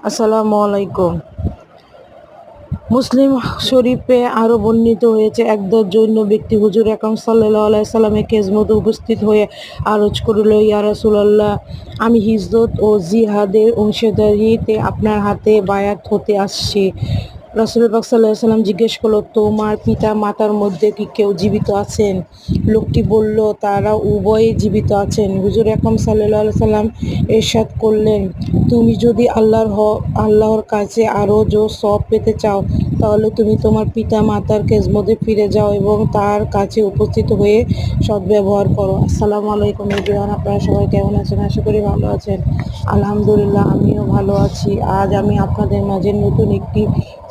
আসসালামু আলাইকুম। মুসলিম শরীফে আরও বর্ণিত হয়েছে, একদল জৈন ব্যক্তি হুজুর আকরাম সাল্লাল্লাহু আলাইহি সাল্লামের খেজমতে উপস্থিত হয়ে আরজ করিল, ইয়া রাসূলাল্লাহ, আমি হিজরত ও জিহাদের অংশীদারিতে আপনার হাতে বায়াত হতে আসছি। রাসূল পাক সাল্লাল্লাহু আলাইহি সাল্লাম জিজ্ঞেস করল, তোমার পিতা মাতার মধ্যে কি কেউ জীবিত আছেন? লোকটি বলল, তারা উভয়েই জীবিত আছেন। হুজুর আকরাম সাল্লাল্লাহু আলাইহি সাল্লাম ইরশাদ করলেন, তুমি যদি আল্লাহর কাছে আরও সওয়াব পেতে চাও, তাহলে তুমি তোমার পিতা মাতার খেজমতে ফিরে যাও এবং তার কাছে উপস্থিত হয়ে সদ্ব্যবহার করো। আসসালামু আলাইকুম এভরিওয়ান, আপনারা সবাই কেমন আছেন? আশা করি ভালো আছেন। আলহামদুলিল্লাহ, আমিও ভালো আছি। আজ আমি আপনাদের মাঝে নতুন একটি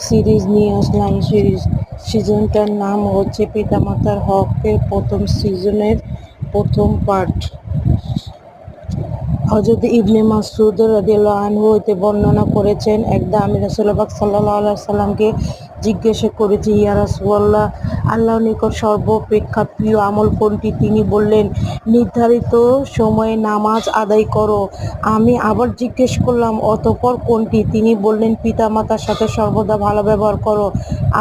সিরিজ নিয়ে আসলাম। সিজনটার নাম হচ্ছে পিতামাতার হকের প্রথম সিজনের প্রথম পার্ট। হযরত ইবনে মাসউদ রাদিয়াল্লাহু আনহু হতে বর্ণনা করেছেন, একদা আমি রাসূল পাক সাল্লাল্লাহু আলাইহি সাল্লামকে জিজ্ঞাসা করেছি, ইয়া রাসূলুল্লাহ, আল্লাহর নিকট সর্বাপেক্ষা প্রিয় আমল কোনটি? তিনি বললেন, নির্ধারিত সময়ে নামাজ আদায় করো। আমি আবার জিজ্ঞেস করলাম, অতঃপর কোনটি? তিনি বললেন, পিতামাতার সাথে সর্বদা ভালো ব্যবহার করো।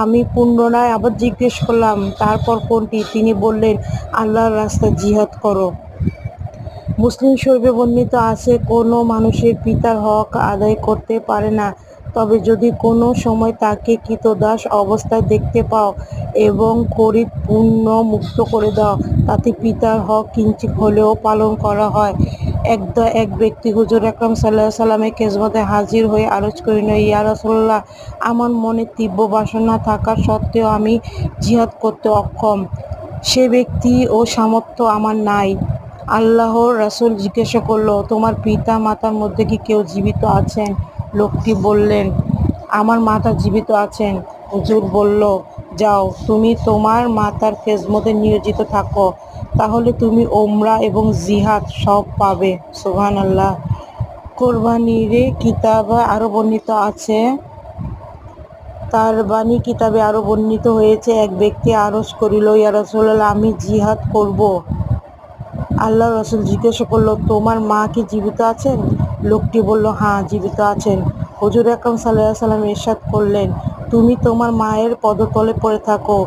আমি পুনরায় আবার জিজ্ঞেস করলাম, তারপর কোনটি? তিনি বললেন, আল্লাহর রাস্তায় জিহাদ করো। মুসলিম শরীফে বর্ণিত আছে, কোনো মানুষের পিতার হক আদায় করতে পারে না, তবে যদি কোনো সময় তাকে ক্রীতদাস অবস্থায় দেখতে পাও এবং খরিদ পূর্ণ মুক্ত করে দাও, তাতে পিতার হক কিঞ্চিৎ হলেও পালন করা হয়। একদা এক ব্যক্তি হুজুর আকরাম সাল্লাল্লাহু আলাইহি সাল্লামের খেজমতে হাজির হয়ে আরজ করিল, ইয়া রাসূলুল্লাহ, আমার মনে তীব্র বাসনা থাকা সত্ত্বেও আমি জিহাদ করতে অক্ষম। সে ব্যক্তি ও সামর্থ্য আমার নাই। আল্লাহর রাসূল জিজ্ঞাসা করল, তোমার পিতা মাতার মধ্যে কি কেউ জীবিত আছেন? লোকটি বললেন, আমার মাতা জীবিত আছেন। হুজুর বলল, যাও, তুমি তোমার মাতার খেজমতে নিয়োজিত থাকো, তাহলে তুমি উমরা এবং জিহাদ সব পাবে। সুবহানাল্লাহ। কোরবানির কিতাবে আরও বর্ণিত আছে, তারবানী কিতাবে আরও বর্ণিত হয়েছে, এক ব্যক্তি আরজ করিল, ইয়া রাসূলুল্লাহ, আমি জিহাদ করব। আল্লাহর রাসূল জিজ্ঞাসা করল, তোমার মা কি জীবিত আছেন? লোকটি বলল, হ্যাঁ, জীবিত আছেন। হুজুর আকরাম সাল্লাল্লাহু আলাইহি সাল্লাম ইরশাদ করলেন, তুমি তোমার মায়ের পদতলে পড়ে থাকো,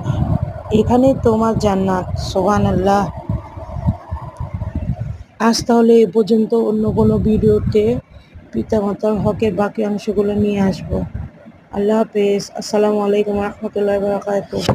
এখানেই তোমার জান্নাত। সুবহানাল্লাহ। আজ তাহলে এ পর্যন্ত। অন্য কোনো ভিডিওতে পিতামাতার হকের বাকি অংশগুলো নিয়ে আসবো। আল্লাহ হাফেজ। আসসালামু আলাইকুম ওয়া রাহমাতুল্লাহি ওয়া বারাকাতুহু।